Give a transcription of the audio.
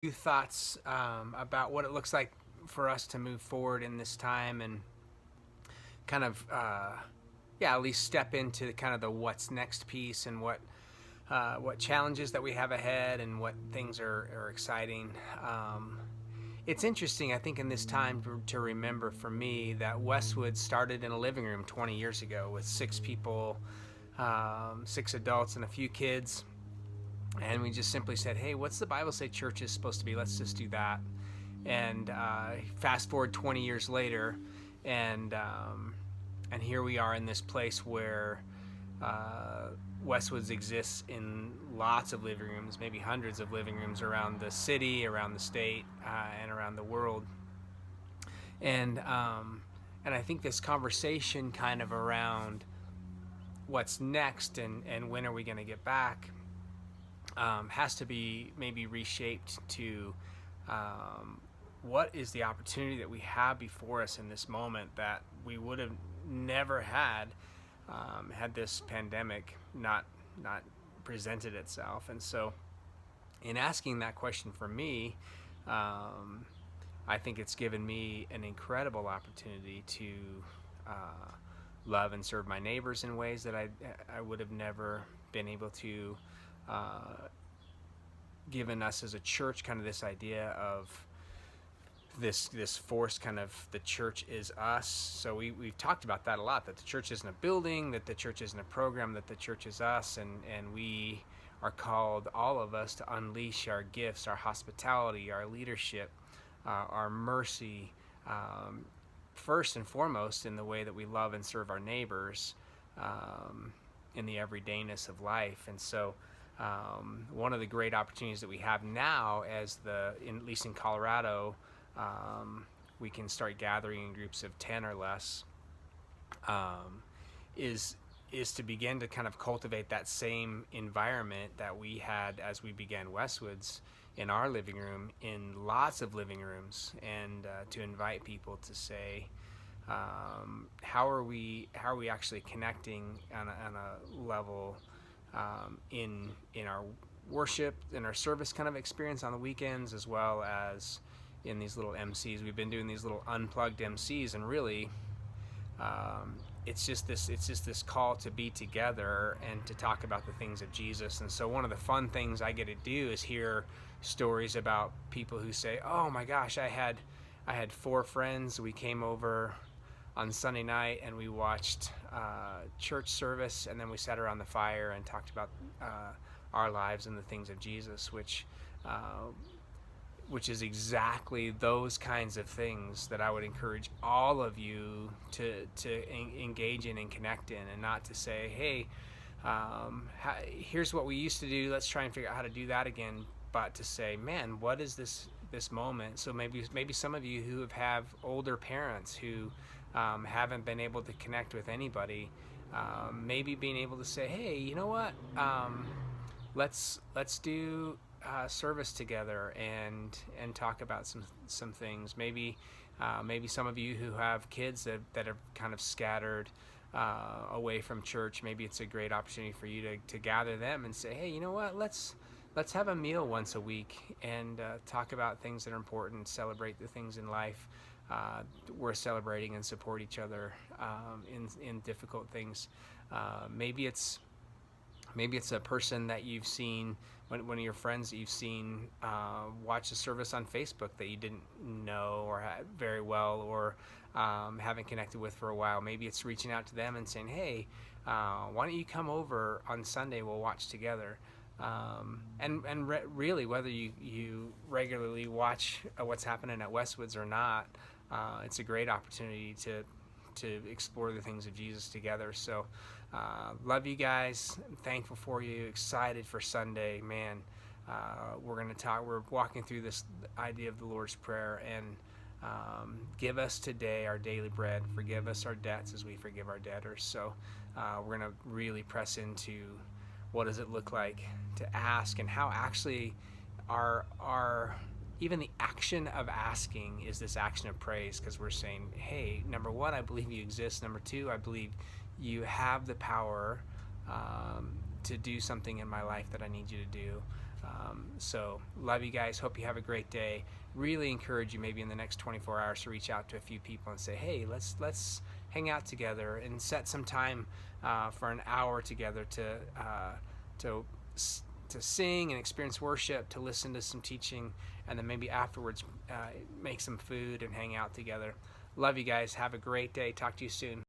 few thoughts about what it looks like for us to move forward in this time and kind of, yeah, at least step into kind of the what's next piece and what challenges that we have ahead and what things are exciting. It's interesting, I think, in this time to remember for me that Westwood started in a living room 20 years ago with six people, six adults, and a few kids. And we just simply said, hey, what's the Bible say church is supposed to be? Let's just do that. And fast forward 20 years later, and and here we are in this place where Westwoods exists in lots of living rooms, maybe hundreds of living rooms around the city, around the state, and around the world. And I think this conversation kind of around what's next and when are we going to get back has to be maybe reshaped to what is the opportunity that we have before us in this moment that we would have never had had this pandemic not presented itself. And so in asking that question for me, I think it's given me an incredible opportunity to love and serve my neighbors in ways that I would have never been able to, given us as a church kind of this idea of this force, kind of the church is us. So we've talked about that a lot, that the church isn't a building, that the church isn't a program, that the church is us, and we are called, all of us, to unleash our gifts, our hospitality, our leadership, our mercy, first and foremost in the way that we love and serve our neighbors, in the everydayness of life. And so one of the great opportunities that we have now, at least in Colorado, we can start gathering in groups of 10 or less, is to begin to kind of cultivate that same environment that we had as we began Westwoods in our living room, in lots of living rooms, and to invite people to say, how are we actually connecting on a level, in our worship, in our service kind of experience on the weekends, as well as in these little MCs. We've been doing these little unplugged MCs, and really, it's just this call to be together and to talk about the things of Jesus. And so one of the fun things I get to do is hear stories about people who say, "Oh my gosh, I had 4 friends. We came over on Sunday night and we watched church service, and then we sat around the fire and talked about our lives and the things of Jesus," which is exactly those kinds of things that I would encourage all of you to engage in and connect in, and not to say, hey, here's what we used to do, let's try and figure out how to do that again, but to say, man, what is this moment? So maybe some of you who have older parents who haven't been able to connect with anybody, maybe being able to say, hey, you know what, let's do service together and talk about some things. Maybe some of you who have kids that are kind of scattered away from church, maybe it's a great opportunity for you to gather them and say, hey, you know what, let's have a meal once a week and talk about things that are important, celebrate the things in life we're celebrating, and support each other in difficult things. Maybe it's a person that you've seen, one of your friends that you've seen watch a service on Facebook that you didn't know or very well, or haven't connected with for a while. Maybe it's reaching out to them and saying, hey, why don't you come over on Sunday, we'll watch together. Really, whether you regularly watch what's happening at Westwoods or not, it's a great opportunity to explore the things of Jesus together. So love you guys. I'm thankful for you. Excited for Sunday, man. We're walking through this idea of the Lord's Prayer, and give us today our daily bread. Forgive us our debts as we forgive our debtors. So we're going to really press into what does it look like to ask, and how actually our even the action of asking is this action of praise, because we're saying, hey, number one, I believe you exist. Number two, I believe you have the power to do something in my life that I need you to do. So love you guys. Hope you have a great day. Really encourage you maybe in the next 24 hours to reach out to a few people and say, hey, let's hang out together and set some time for an hour together to sing and experience worship, to listen to some teaching, and then maybe afterwards make some food and hang out together. Love you guys. Have a great day. Talk to you soon.